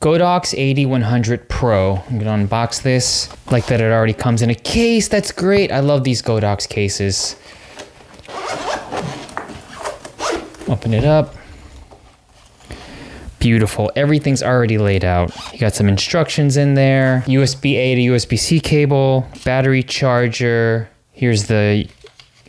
Godox AD 100 Pro. I'm gonna unbox this. Like that it already comes in a case. That's great. I love these Godox cases. Open it up. Beautiful. Everything's already laid out. You got some instructions in there. USB-A to USB-C cable, battery charger. Here's the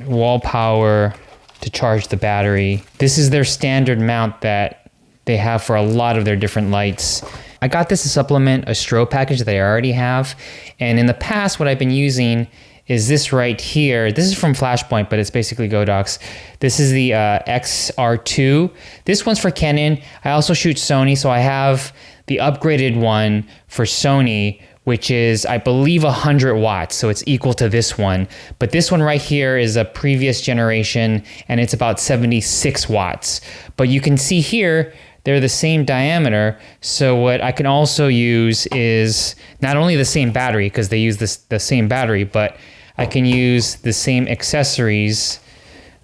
wall power to charge the battery. This is their standard mount that they have for a lot of their different lights. I got this to supplement a strobe package that I already have. And in the past, what I've been using is this right here. This is from Flashpoint, but it's basically Godox. This is the XR2. This one's for Canon. I also shoot Sony, so I have the upgraded one for Sony, which is, I believe, 100 watts, so it's equal to this one. But this one right here is a previous generation, and it's about 76 watts. But you can see here, they're the same diameter, so what I can also use is not only the same battery, because they use the same battery, but I can use the same accessories,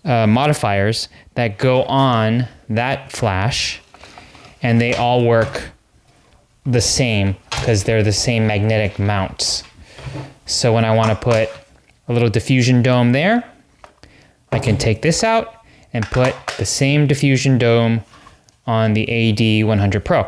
modifiers that go on that flash, and they all work the same because they're the same magnetic mounts. So when I want to put a little diffusion dome there, I can take this out and put the same diffusion dome on the AD 100 Pro.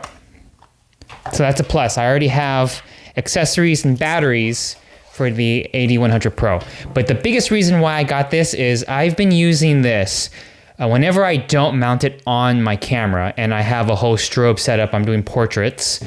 So that's a plus. I already have accessories and batteries for the AD 100 Pro. But the biggest reason why I got this is I've been using this whenever I don't mount it on my camera and I have a whole strobe setup, I'm doing portraits,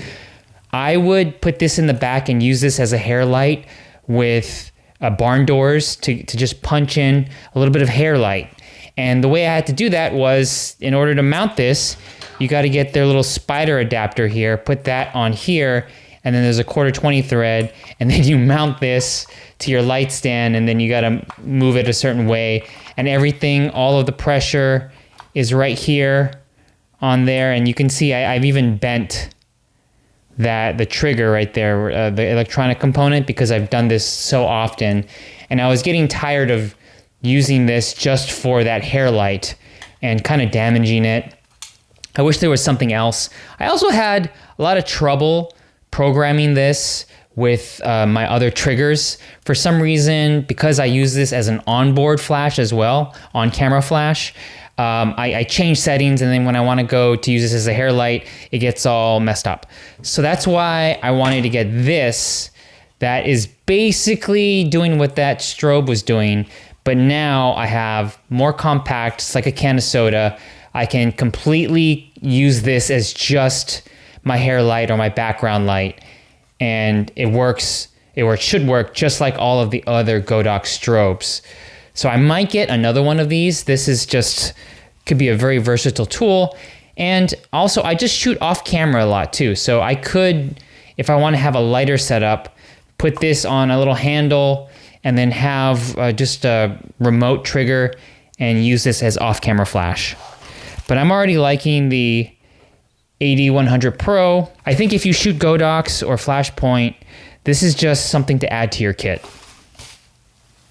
I would put this in the back and use this as a hair light with barn doors to just punch in a little bit of hair light. And the way I had to do that was, in order to mount this, you got to get their little spider adapter here, put that on here, and then there's a 1/4-20 thread, and then you mount this to your light stand, and then you got to move it a certain way, and everything, all of the pressure is right here on there, and you can see I've even bent the trigger right there, the electronic component, because I've done this so often, and I was getting tired of using this just for that hair light and kind of damaging it. I wish there was something else. I also had a lot of trouble programming this with my other triggers. For some reason, because I use this as an onboard flash as well, on-camera flash, I change settings, and then when I want to go to use this as a hair light, it gets all messed up. So that's why I wanted to get this that is basically doing what that strobe was doing, but now I have more compact. It's like a can of soda. I can completely use this as just my hair light or my background light, and it works, or it should work just like all of the other Godox strobes. So I might get another one of these. This is just, could be a very versatile tool. And also I just shoot off camera a lot too. So I could, if I want to have a lighter setup, put this on a little handle and then have just a remote trigger and use this as off-camera flash. But I'm already liking the AD 100 Pro. I think if you shoot Godox or Flashpoint, this is just something to add to your kit.